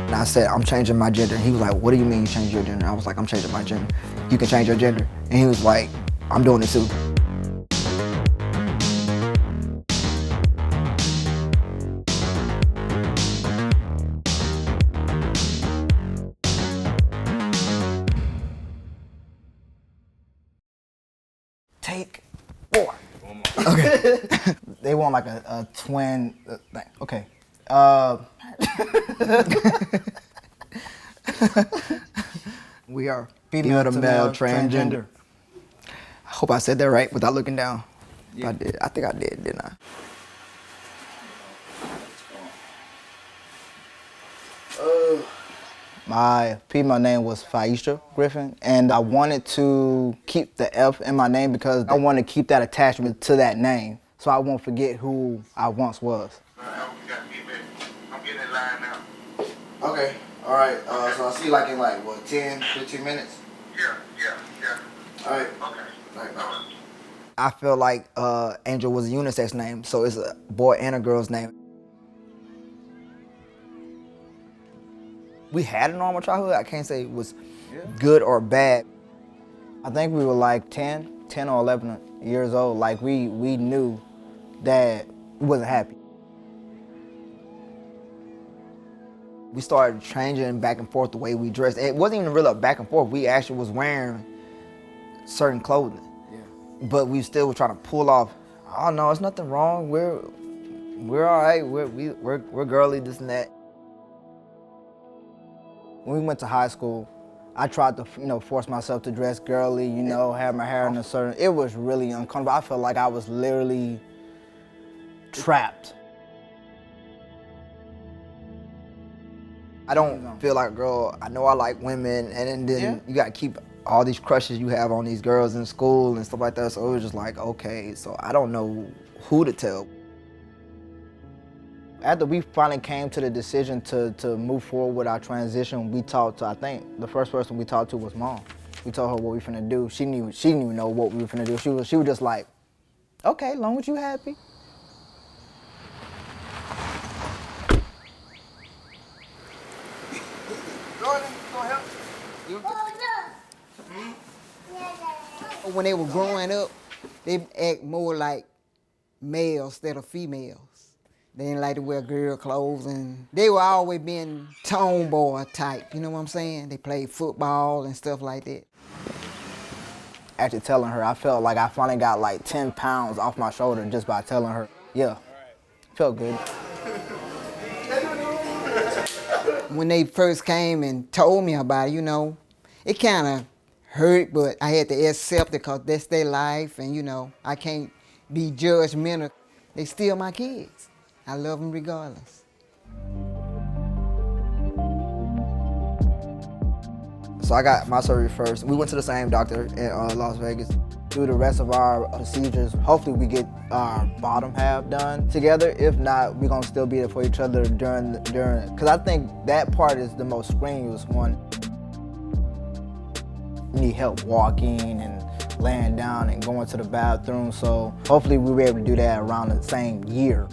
And I said, I'm changing my gender. He was like, what do you mean you change your gender? I was like, I'm changing my gender. You can change your gender. And he was like, I'm doing it too. Take 4. Okay. They want like a twin thing. Okay. We are female to male transgender. I hope I said that right without looking down. Yeah. I did. I think I did, didn't I? My female name was Faisha Griffin, and I wanted to keep the F in my name because I want to keep that attachment to that name so I won't forget who I once was. I'm getting in line now. Okay, all right. So I'll see you like in 10, 15 minutes? Yeah. All right. Okay. All right. I feel like Angel was a unisex name, so it's a boy and a girl's name. We had a normal childhood. I can't say it was good or bad. I think we were like 10 or 11 years old. Like we knew that we wasn't happy. We started changing back and forth the way we dressed. It wasn't even really a back and forth. We actually was wearing certain clothing. Yeah. But we still were trying to pull off, oh no, it's nothing wrong. We're all right. We're girly, this and that. When we went to high school, I tried to, force myself to dress girly, have my hair in a certain, it was really uncomfortable. I felt like I was literally trapped. I don't feel like a girl. I know I like women, and then you gotta keep all these crushes you have on these girls in school and stuff like that. So it was just like, okay, so I don't know who to tell. After we finally came to the decision to move forward with our transition, we talked to, I think, the first person we talked to was Mom. We told her what we finna do. She didn't even know what we were finna do. She was just like, okay, as long as you happy. When they were growing up, they act more like males instead of females. They didn't like to wear girl clothes, and they were always being tomboy type, you know what I'm saying? They played football and stuff like that. After telling her, I felt like I finally got like 10 pounds off my shoulder just by telling her. Yeah, felt good. When they first came and told me about it, it kind of hurt, but I had to accept it because that's their life, and I can't be judgmental. They still my kids. I love them regardless. So I got my surgery first. We went to the same doctor in Las Vegas. Do the rest of our procedures. Hopefully we get our bottom half done together. If not, we're gonna still be there for each other during, because I think that part is the most strenuous one. You need help walking and laying down and going to the bathroom. So hopefully we'll be able to do that around the same year.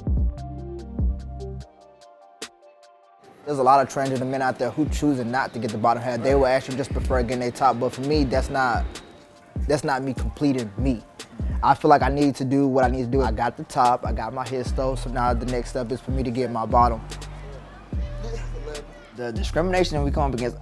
There's a lot of transgender men out there who choosing not to get the bottom half. They will actually just prefer getting their top, but for me, that's not me completing me. I feel like I need to do what I need to do. I got the top, I got my histo, so now the next step is for me to get my bottom. The discrimination that we come up against,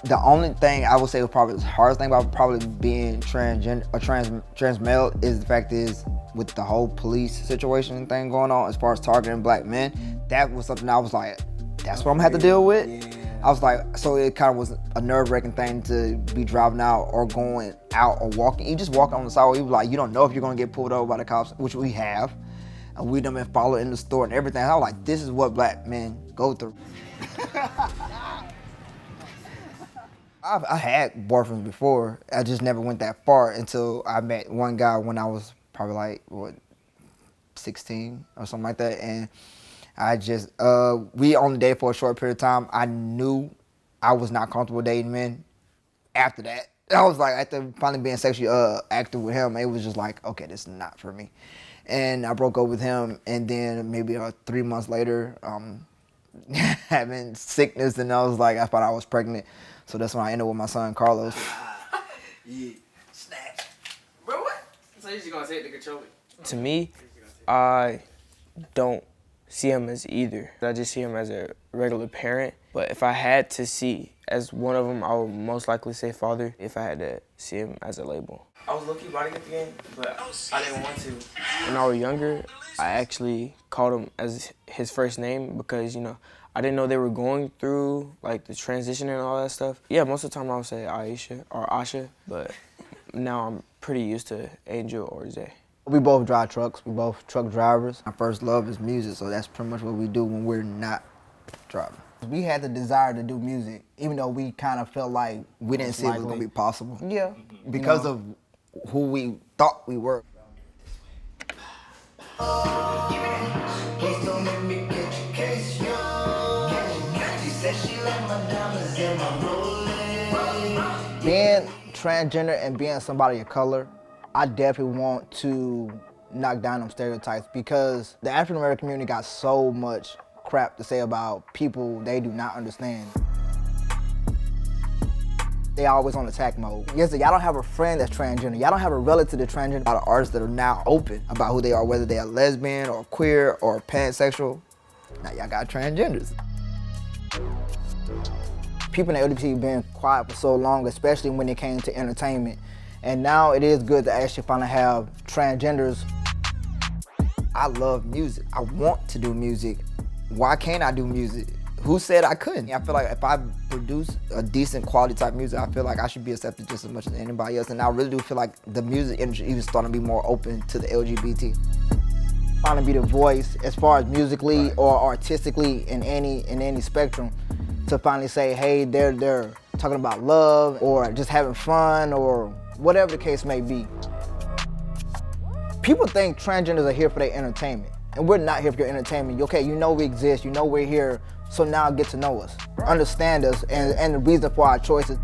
the only thing I would say was probably the hardest thing about probably being transgender or trans male is the fact is with the whole police situation thing going on as far as targeting black men, that was something I was like, that's what I'm gonna have to deal with. Yeah. I was like, so it kind of was a nerve-wracking thing to be driving out or going out or walking. You just walk on the sidewalk, you was like, you don't know if you're gonna get pulled over by the cops, which we have. And we done been followed in the store and everything. I was like, this is what black men go through. I had boyfriends before. I just never went that far until I met one guy when I was probably like, 16 or something like that. And I just, we only dated for a short period of time. I knew I was not comfortable dating men after that. I was like, after finally being sexually active with him, it was just like, okay, this is not for me. And I broke up with him, and then maybe 3 months later, having sickness, and I was like, I thought I was pregnant. So that's when I ended up with my son, Carlos. Yeah, snatch. Bro, what? So you just gonna say it to control it? To me, I don't see him as either. I just see him as a regular parent. But if I had to see as one of them, I would most likely say father if I had to see him as a label. I was low-key about to get the game, but I didn't want to. When I was younger, I actually called him as his first name because, you know, I didn't know they were going through like the transition and all that stuff. Yeah, most of the time I would say Aisha or Asha, but now I'm pretty used to Angel or Zay. We both drive trucks. We both truck drivers. Our first love is music, so that's pretty much what we do when we're not driving. We had the desire to do music, even though we kind of felt like we didn't see it was going to be possible. Yeah. Because of who we thought we were. Being transgender and being somebody of color, I definitely want to knock down them stereotypes because the African American community got so much crap to say about people they do not understand. They always on attack mode. Yes, y'all don't have a friend that's transgender. Y'all don't have a relative that's transgender. A lot of artists that are now open about who they are, whether they are lesbian or queer or pansexual. Now y'all got transgenders. People in the LGBT been quiet for so long, especially when it came to entertainment. And now it is good to actually finally have transgenders. I love music. I want to do music. Why can't I do music? Who said I couldn't? I feel like if I produce a decent quality type music, I feel like I should be accepted just as much as anybody else. And I really do feel like the music industry is starting to be more open to the LGBT. Trying to be the voice as far as musically or artistically in any spectrum to finally say, hey, they're talking about love or just having fun or whatever the case may be. People think transgenders are here for their entertainment, and we're not here for your entertainment. Okay, you know we exist, you know we're here, so now get to know us, understand us, and the reason for our choices.